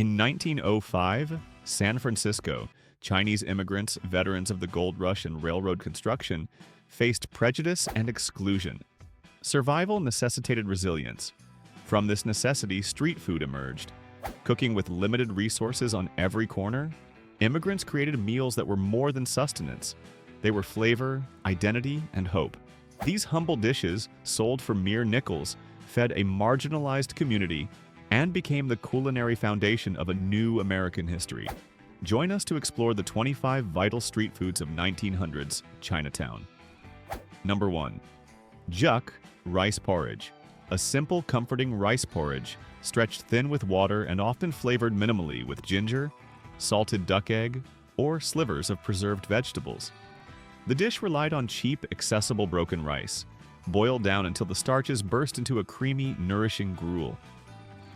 In 1905, San Francisco, Chinese immigrants, veterans of the gold rush and railroad construction, faced prejudice and exclusion. Survival necessitated resilience. From this necessity, street food emerged. Cooking with limited resources on every corner, immigrants created meals that were more than sustenance. They were flavor, identity, and hope. These humble dishes, sold for mere nickels, fed a marginalized community and became the culinary foundation of a new American history. Join us to explore the 25 vital street foods of 1900s Chinatown. Number 1. Juk rice porridge. A simple, comforting rice porridge, stretched thin with water and often flavored minimally with ginger, salted duck egg, or slivers of preserved vegetables. The dish relied on cheap, accessible broken rice, boiled down until the starches burst into a creamy, nourishing gruel.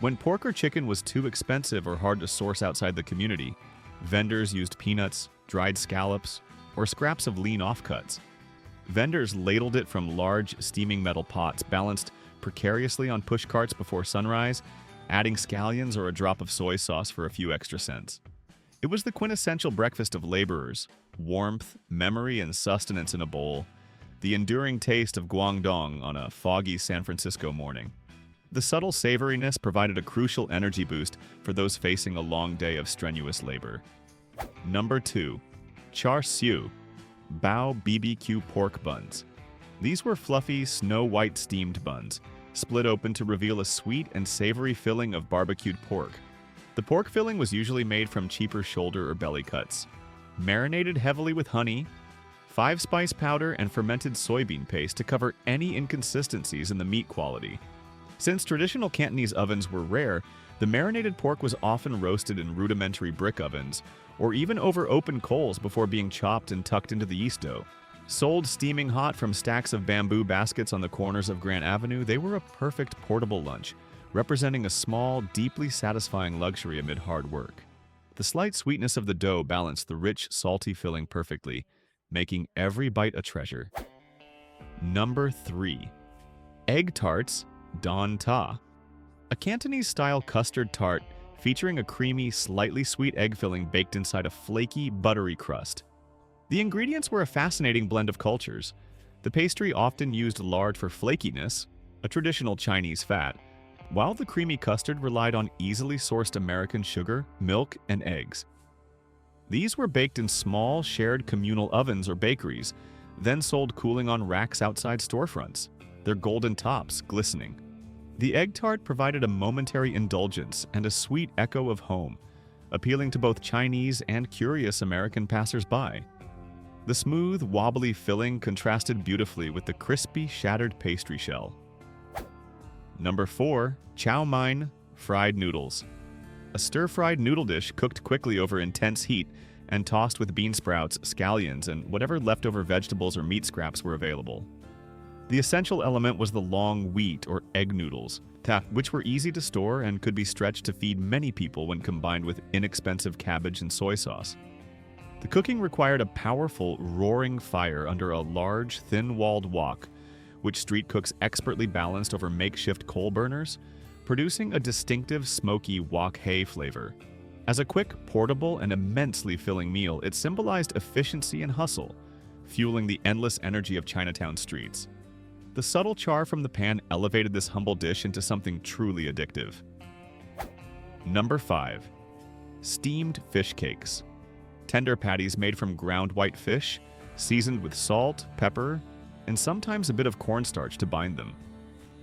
When pork or chicken was too expensive or hard to source outside the community, vendors used peanuts, dried scallops, or scraps of lean offcuts. Vendors ladled it from large, steaming metal pots balanced precariously on pushcarts before sunrise, adding scallions or a drop of soy sauce for a few extra cents. It was the quintessential breakfast of laborers: warmth, memory, and sustenance in a bowl, the enduring taste of Guangdong on a foggy San Francisco morning. The subtle savoriness provided a crucial energy boost for those facing a long day of strenuous labor. Number 2. Char siu, Bao BBQ pork buns. These were fluffy, snow-white steamed buns, split open to reveal a sweet and savory filling of barbecued pork. The pork filling was usually made from cheaper shoulder or belly cuts, marinated heavily with honey, 5-spice powder, and fermented soybean paste to cover any inconsistencies in the meat quality. Since traditional Cantonese ovens were rare, the marinated pork was often roasted in rudimentary brick ovens, or even over open coals before being chopped and tucked into the yeast dough. Sold steaming hot from stacks of bamboo baskets on the corners of Grant Avenue, they were a perfect portable lunch, representing a small, deeply satisfying luxury amid hard work. The slight sweetness of the dough balanced the rich, salty filling perfectly, making every bite a treasure. Number 3. Egg tarts, Dan Ta. A Cantonese-style custard tart featuring a creamy, slightly sweet egg filling baked inside a flaky, buttery crust. The ingredients were a fascinating blend of cultures. The pastry often used lard for flakiness, a traditional Chinese fat, while the creamy custard relied on easily sourced American sugar, milk, and eggs. These were baked in small, shared communal ovens or bakeries, then sold cooling on racks outside storefronts, their golden tops glistening. The egg tart provided a momentary indulgence and a sweet echo of home, appealing to both Chinese and curious American passers-by. The smooth, wobbly filling contrasted beautifully with the crispy, shattered pastry shell. Number 4. Chow mein, fried noodles. A stir-fried noodle dish cooked quickly over intense heat and tossed with bean sprouts, scallions, and whatever leftover vegetables or meat scraps were available. The essential element was the long wheat or egg noodles, which were easy to store and could be stretched to feed many people when combined with inexpensive cabbage and soy sauce. The cooking required a powerful, roaring fire under a large, thin-walled wok, which street cooks expertly balanced over makeshift coal burners, producing a distinctive smoky wok hay flavor. As a quick, portable, and immensely filling meal, it symbolized efficiency and hustle, fueling the endless energy of Chinatown streets. The subtle char from the pan elevated this humble dish into something truly addictive. Number 5. Steamed fish cakes. Tender patties made from ground white fish, seasoned with salt, pepper, and sometimes a bit of cornstarch to bind them.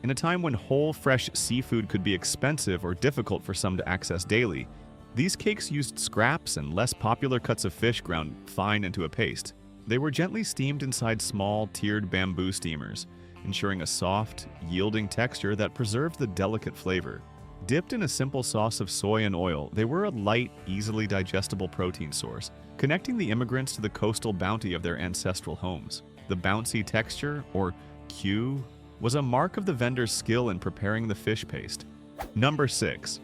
In a time when whole, fresh seafood could be expensive or difficult for some to access daily, these cakes used scraps and less popular cuts of fish ground fine into a paste. They were gently steamed inside small, tiered bamboo steamers, ensuring a soft, yielding texture that preserved the delicate flavor. Dipped in a simple sauce of soy and oil, they were a light, easily digestible protein source, connecting the immigrants to the coastal bounty of their ancestral homes. The bouncy texture, or Q, was a mark of the vendor's skill in preparing the fish paste. Number 6.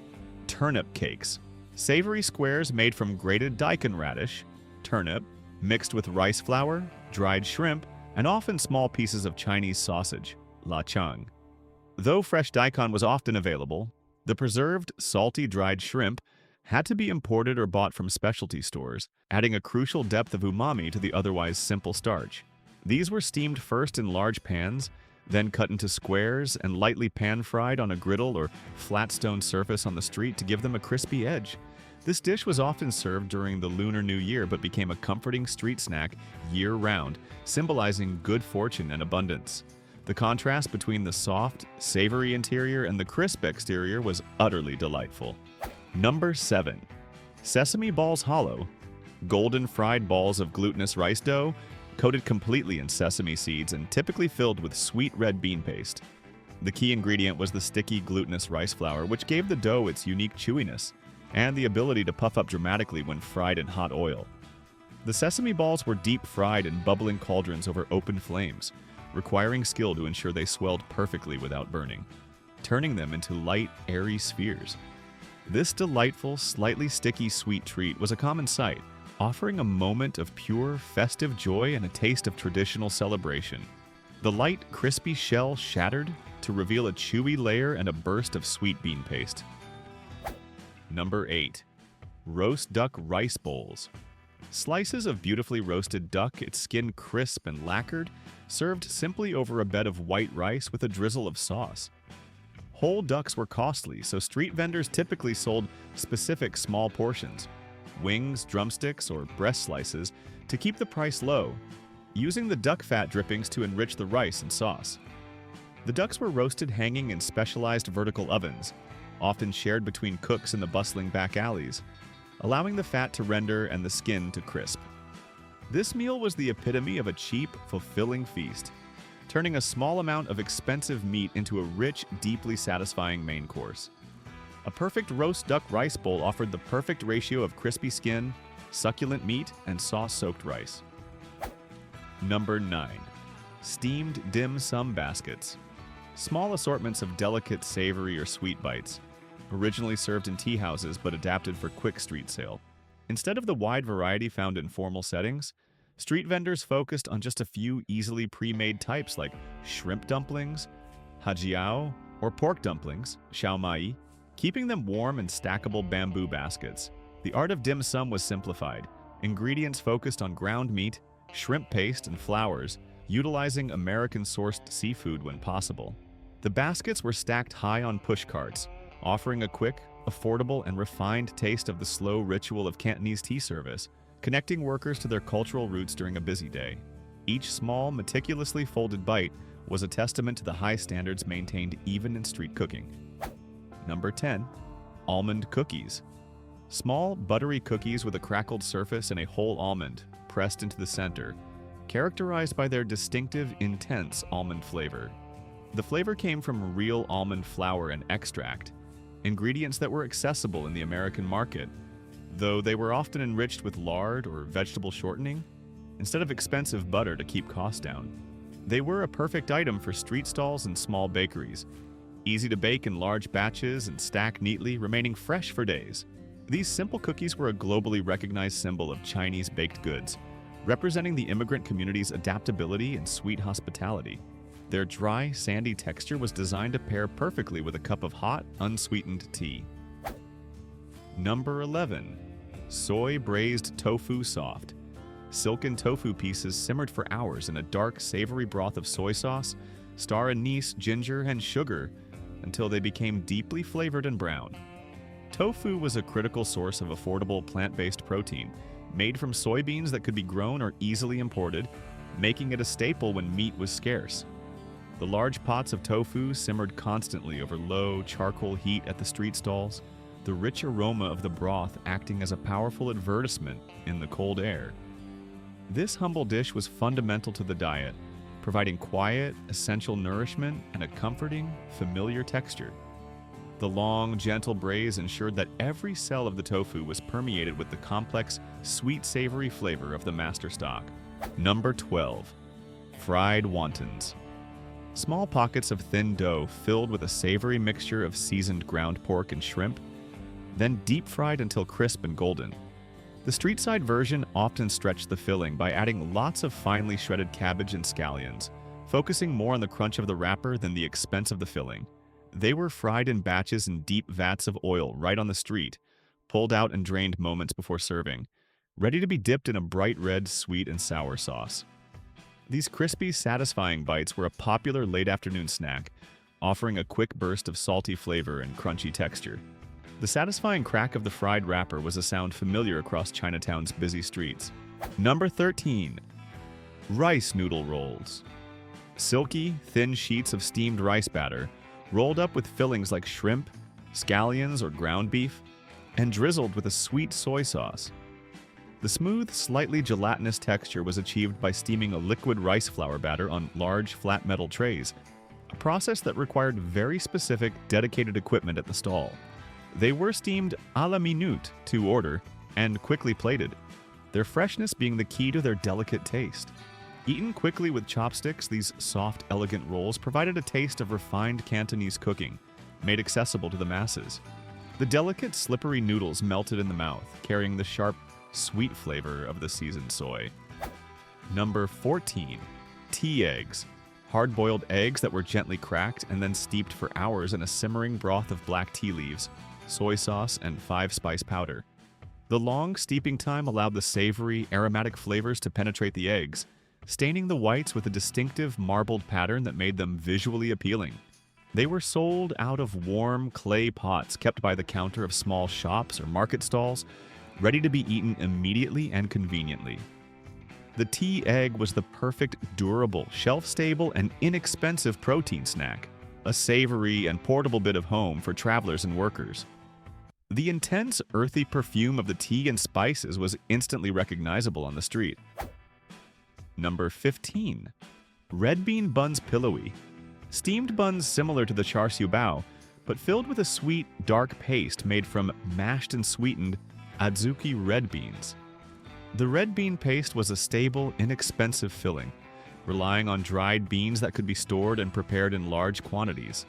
Turnip cakes. Savory squares made from grated daikon radish, turnip, mixed with rice flour, dried shrimp, and often small pieces of Chinese sausage, la chang. Though fresh daikon was often available, the preserved, salty dried shrimp had to be imported or bought from specialty stores, adding a crucial depth of umami to the otherwise simple starch. These were steamed first in large pans, then cut into squares and lightly pan-fried on a griddle or flat stone surface on the street to give them a crispy edge. This dish was often served during the Lunar New Year but became a comforting street snack year-round, symbolizing good fortune and abundance. The contrast between the soft, savory interior and the crisp exterior was utterly delightful. Number 7. Sesame balls hollow. Golden fried balls of glutinous rice dough, coated completely in sesame seeds and typically filled with sweet red bean paste. The key ingredient was the sticky glutinous rice flour, which gave the dough its unique chewiness and the ability to puff up dramatically when fried in hot oil. The sesame balls were deep fried in bubbling cauldrons over open flames, requiring skill to ensure they swelled perfectly without burning, turning them into light, airy spheres. This delightful, slightly sticky sweet treat was a common sight, offering a moment of pure, festive joy and a taste of traditional celebration. The light, crispy shell shattered to reveal a chewy layer and a burst of sweet bean paste. Number 8. Roast duck rice bowls. Slices of beautifully roasted duck, its skin crisp and lacquered, served simply over a bed of white rice with a drizzle of sauce. Whole ducks were costly, so street vendors typically sold specific small portions, wings, drumsticks, or breast slices, to keep the price low, using the duck fat drippings to enrich the rice and sauce. The ducks were roasted hanging in specialized vertical ovens, often shared between cooks in the bustling back alleys, allowing the fat to render and the skin to crisp. This meal was the epitome of a cheap, fulfilling feast, turning a small amount of expensive meat into a rich, deeply satisfying main course. A perfect roast duck rice bowl offered the perfect ratio of crispy skin, succulent meat, and sauce-soaked rice. Number 9. Steamed dim sum baskets. Small assortments of delicate savory or sweet bites, originally served in tea houses but adapted for quick street sale. Instead of the wide variety found in formal settings, street vendors focused on just a few easily pre-made types like shrimp dumplings, hajiao, or pork dumplings, xiao mai, keeping them warm in stackable bamboo baskets. The art of dim sum was simplified. Ingredients focused on ground meat, shrimp paste, and flours, utilizing American-sourced seafood when possible. The baskets were stacked high on push carts, offering a quick, affordable, and refined taste of the slow ritual of Cantonese tea service, connecting workers to their cultural roots during a busy day. Each small, meticulously folded bite was a testament to the high standards maintained even in street cooking. Number 10. Almond cookies. Small, buttery cookies with a crackled surface and a whole almond pressed into the center, characterized by their distinctive, intense almond flavor. The flavor came from real almond flour and extract, ingredients that were accessible in the American market, though they were often enriched with lard or vegetable shortening, instead of expensive butter to keep costs down. They were a perfect item for street stalls and small bakeries, easy to bake in large batches and stack neatly, remaining fresh for days. These simple cookies were a globally recognized symbol of Chinese baked goods, representing the immigrant community's adaptability and sweet hospitality. Their dry, sandy texture was designed to pair perfectly with a cup of hot, unsweetened tea. Number 11. Soy braised tofu soft. Silken tofu pieces simmered for hours in a dark, savory broth of soy sauce, star anise, ginger, and sugar until they became deeply flavored and brown. Tofu was a critical source of affordable plant-based protein, made from soybeans that could be grown or easily imported, making it a staple when meat was scarce. The large pots of tofu simmered constantly over low, charcoal heat at the street stalls, the rich aroma of the broth acting as a powerful advertisement in the cold air. This humble dish was fundamental to the diet, providing quiet, essential nourishment and a comforting, familiar texture. The long, gentle braise ensured that every cell of the tofu was permeated with the complex, sweet, savory flavor of the master stock. Number 12. Fried wontons. Small pockets of thin dough filled with a savory mixture of seasoned ground pork and shrimp, then deep-fried until crisp and golden. The street-side version often stretched the filling by adding lots of finely shredded cabbage and scallions, focusing more on the crunch of the wrapper than the expense of the filling. They were fried in batches in deep vats of oil right on the street, pulled out and drained moments before serving, ready to be dipped in a bright red sweet and sour sauce. These crispy, satisfying bites were a popular late-afternoon snack, offering a quick burst of salty flavor and crunchy texture. The satisfying crack of the fried wrapper was a sound familiar across Chinatown's busy streets. Number 13. Rice noodle rolls. Silky, thin sheets of steamed rice batter, rolled up with fillings like shrimp, scallions, or ground beef, and drizzled with a sweet soy sauce. The smooth, slightly gelatinous texture was achieved by steaming a liquid rice flour batter on large, flat metal trays, a process that required very specific, dedicated equipment at the stall. They were steamed à la minute to order and quickly plated, their freshness being the key to their delicate taste. Eaten quickly with chopsticks, these soft, elegant rolls provided a taste of refined Cantonese cooking, made accessible to the masses. The delicate, slippery noodles melted in the mouth, carrying the sharp, sweet flavor of the seasoned soy. Number 14. Tea eggs. Hard-boiled eggs that were gently cracked and then steeped for hours in a simmering broth of black tea leaves, soy sauce, and 5-spice powder. The long steeping time allowed the savory, aromatic flavors to penetrate the eggs, staining the whites with a distinctive marbled pattern that made them visually appealing. They were sold out of warm clay pots kept by the counter of small shops or market stalls, ready to be eaten immediately and conveniently. The tea egg was the perfect, durable, shelf-stable, and inexpensive protein snack, a savory and portable bit of home for travelers and workers. The intense, earthy perfume of the tea and spices was instantly recognizable on the street. Number 15. Red bean buns pillowy. Steamed buns similar to the char siu bao, but filled with a sweet, dark paste made from mashed and sweetened adzuki red beans. The red bean paste was a stable, inexpensive filling, relying on dried beans that could be stored and prepared in large quantities.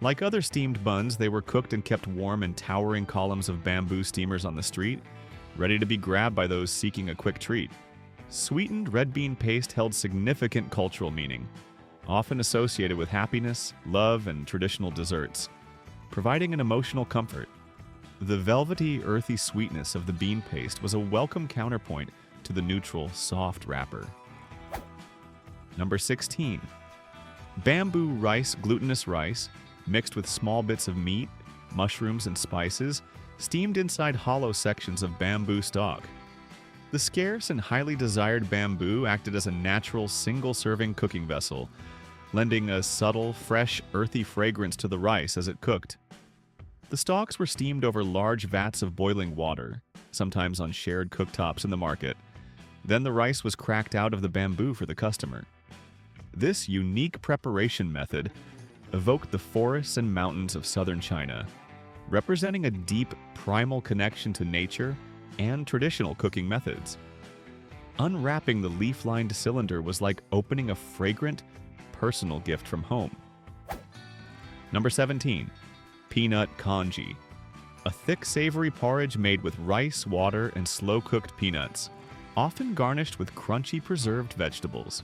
Like other steamed buns, they were cooked and kept warm in towering columns of bamboo steamers on the street, ready to be grabbed by those seeking a quick treat. Sweetened red bean paste held significant cultural meaning, often associated with happiness, love, and traditional desserts, providing an emotional comfort. The velvety, earthy sweetness of the bean paste was a welcome counterpoint to the neutral, soft wrapper. Number 16. Bamboo rice, glutinous rice, mixed with small bits of meat, mushrooms, and spices, steamed inside hollow sections of bamboo stalk. The scarce and highly desired bamboo acted as a natural, single-serving cooking vessel, lending a subtle, fresh, earthy fragrance to the rice as it cooked. The stalks were steamed over large vats of boiling water, sometimes on shared cooktops in the market. Then the rice was cracked out of the bamboo for the customer. This unique preparation method evoked the forests and mountains of southern China, representing a deep, primal connection to nature and traditional cooking methods. Unwrapping the leaf-lined cylinder was like opening a fragrant, personal gift from home. Number 17. Peanut congee. A thick, savory porridge made with rice, water, and slow-cooked peanuts, often garnished with crunchy preserved vegetables.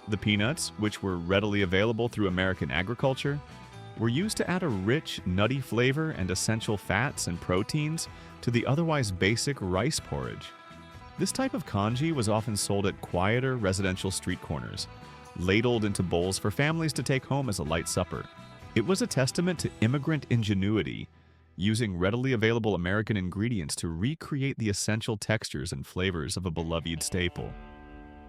The peanuts, which were readily available through American agriculture, were used to add a rich, nutty flavor and essential fats and proteins to the otherwise basic rice porridge. This type of congee was often sold at quieter residential street corners, ladled into bowls for families to take home as a light supper. It was a testament to immigrant ingenuity, using readily available American ingredients to recreate the essential textures and flavors of a beloved staple.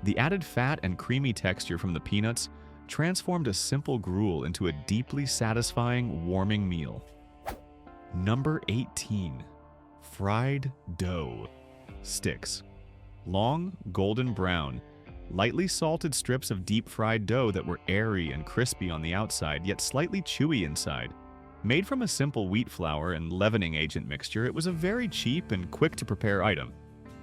The added fat and creamy texture from the peanuts transformed a simple gruel into a deeply satisfying, warming meal. Number 18. Fried dough sticks. Long, golden brown, lightly salted strips of deep-fried dough that were airy and crispy on the outside, yet slightly chewy inside. Made from a simple wheat flour and leavening agent mixture, it was a very cheap and quick-to-prepare item.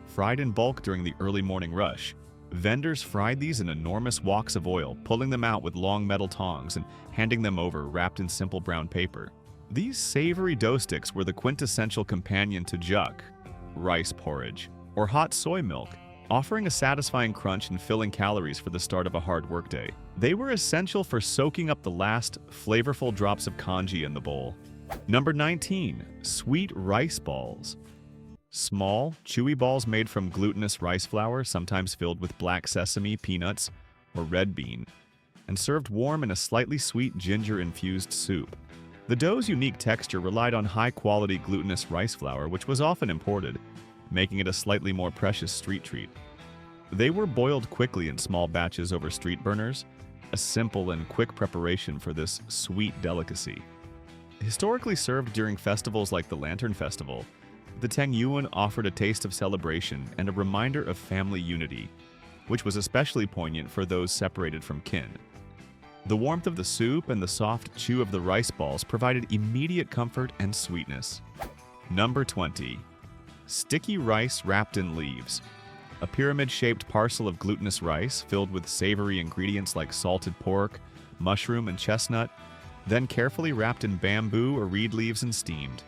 Fried in bulk during the early morning rush, vendors fried these in enormous woks of oil, pulling them out with long metal tongs and handing them over wrapped in simple brown paper. These savory dough sticks were the quintessential companion to juk, rice porridge, or hot soy milk, offering a satisfying crunch and filling calories for the start of a hard workday. They were essential for soaking up the last flavorful drops of congee in the bowl. Number 19. Sweet rice balls. Small, chewy balls made from glutinous rice flour, sometimes filled with black sesame, peanuts, or red bean, and served warm in a slightly sweet ginger-infused soup. The dough's unique texture relied on high-quality glutinous rice flour, which was often imported, making it a slightly more precious street treat. They were boiled quickly in small batches over street burners, a simple and quick preparation for this sweet delicacy. Historically served during festivals like the Lantern Festival, the tangyuan offered a taste of celebration and a reminder of family unity, which was especially poignant for those separated from kin. The warmth of the soup and the soft chew of the rice balls provided immediate comfort and sweetness. Number 20. Sticky rice wrapped in leaves. A pyramid-shaped parcel of glutinous rice filled with savory ingredients like salted pork, mushroom, and chestnut, then carefully wrapped in bamboo or reed leaves and steamed.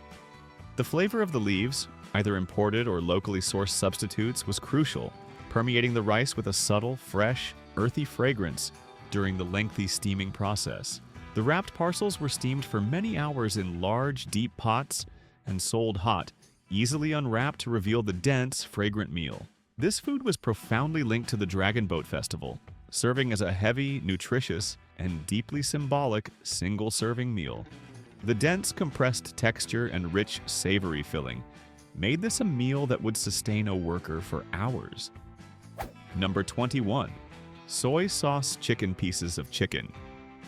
The flavor of the leaves, either imported or locally sourced substitutes, was crucial, permeating the rice with a subtle, fresh, earthy fragrance during the lengthy steaming process. The wrapped parcels were steamed for many hours in large, deep pots and sold hot, easily unwrapped to reveal the dense, fragrant meal. This food was profoundly linked to the Dragon Boat Festival, serving as a heavy, nutritious, and deeply symbolic single-serving meal. The dense, compressed texture and rich, savory filling made this a meal that would sustain a worker for hours. Number 21. Soy sauce chicken pieces of chicken.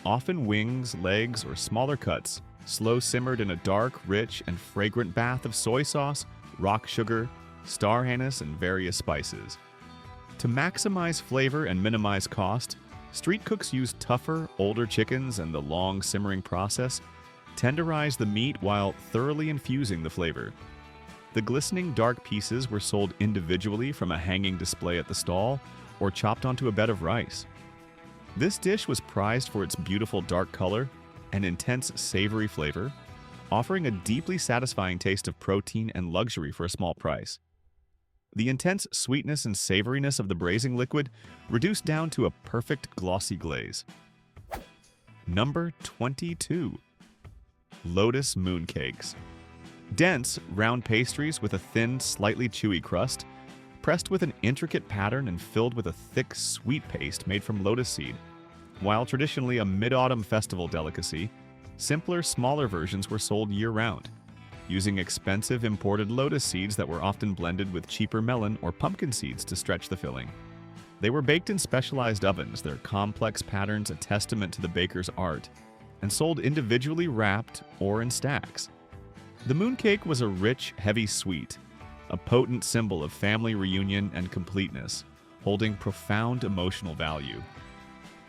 Often wings, legs, or smaller cuts, slow simmered in a dark, rich, and fragrant bath of soy sauce, rock sugar, star anise, and various spices. To maximize flavor and minimize cost, street cooks used tougher, older chickens, and the long simmering process tenderized the meat while thoroughly infusing the flavor. The glistening dark pieces were sold individually from a hanging display at the stall or chopped onto a bed of rice. This dish was prized for its beautiful dark color and intense savory flavor, offering a deeply satisfying taste of protein and luxury for a small price. The intense sweetness and savoriness of the braising liquid reduced down to a perfect glossy glaze. Number 22. Lotus mooncakes. Dense, round pastries with a thin, slightly chewy crust, pressed with an intricate pattern and filled with a thick, sweet paste made from lotus seed. While traditionally a mid-autumn festival delicacy, simpler, smaller versions were sold year-round, using expensive imported lotus seeds that were often blended with cheaper melon or pumpkin seeds to stretch the filling. They were baked in specialized ovens, their complex patterns a testament to the baker's art, and sold individually wrapped or in stacks. The mooncake was a rich, heavy sweet, a potent symbol of family reunion and completeness, holding profound emotional value.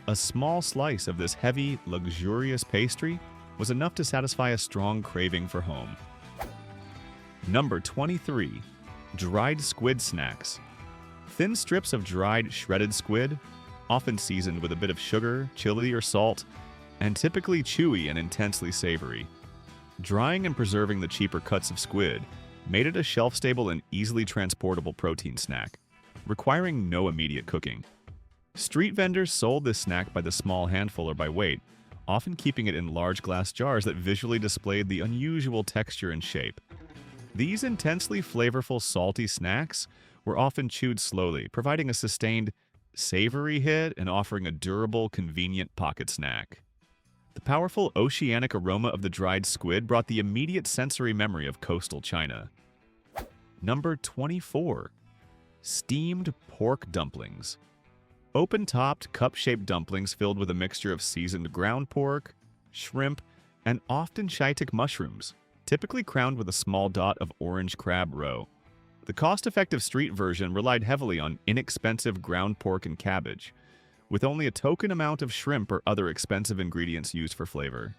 A small slice of this heavy, luxurious pastry was enough to satisfy a strong craving for home. Number 23. Dried squid snacks. Thin strips of dried shredded squid, often seasoned with a bit of sugar, chili, or salt, and typically chewy and intensely savory. Drying and preserving the cheaper cuts of squid made it a shelf-stable and easily transportable protein snack, requiring no immediate cooking. Street vendors sold this snack by the small handful or by weight, often keeping it in large glass jars that visually displayed the unusual texture and shape. These intensely flavorful salty snacks were often chewed slowly, providing a sustained, savory hit and offering a durable, convenient pocket snack. The powerful oceanic aroma of the dried squid brought the immediate sensory memory of coastal China. Number 24. Steamed pork dumplings. Open-topped, cup-shaped dumplings filled with a mixture of seasoned ground pork, shrimp, and often Chitek mushrooms, typically crowned with a small dot of orange crab roe. The cost-effective street version relied heavily on inexpensive ground pork and cabbage, with only a token amount of shrimp or other expensive ingredients used for flavor.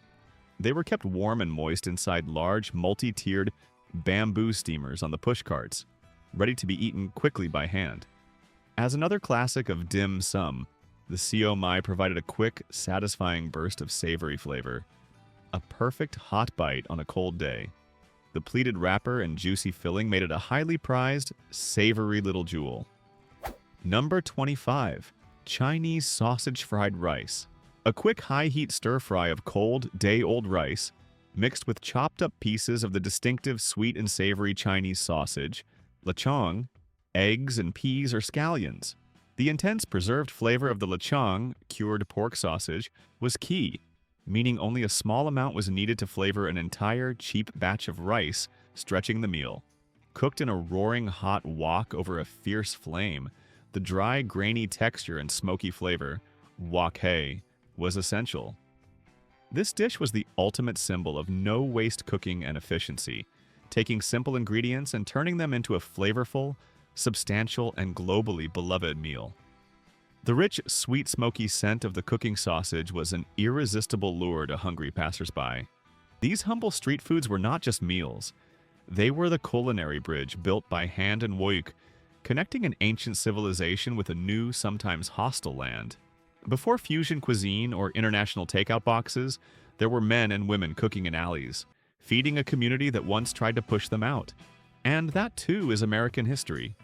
They were kept warm and moist inside large, multi-tiered bamboo steamers on the pushcarts, ready to be eaten quickly by hand. As another classic of dim sum, the siomai provided a quick, satisfying burst of savory flavor, a perfect hot bite on a cold day. The pleated wrapper and juicy filling made it a highly prized, savory little jewel. Number 25. Chinese sausage fried rice. A quick high-heat stir-fry of cold, day-old rice, mixed with chopped-up pieces of the distinctive sweet and savory Chinese sausage, Lechong, eggs and peas or scallions. The intense preserved flavor of the lechong, cured pork sausage, was key, meaning only a small amount was needed to flavor an entire cheap batch of rice, stretching the meal. Cooked in a roaring hot wok over a fierce flame, the dry, grainy texture and smoky flavor, wok-hei, was essential. This dish was the ultimate symbol of no-waste cooking and efficiency, taking simple ingredients and turning them into a flavorful, substantial, and globally beloved meal. The rich, sweet, smoky scent of the cooking sausage was an irresistible lure to hungry passersby. These humble street foods were not just meals. They were the culinary bridge built by hand and wok, connecting an ancient civilization with a new, sometimes hostile land. Before fusion cuisine or international takeout boxes, there were men and women cooking in alleys, feeding a community that once tried to push them out. And that too is American history.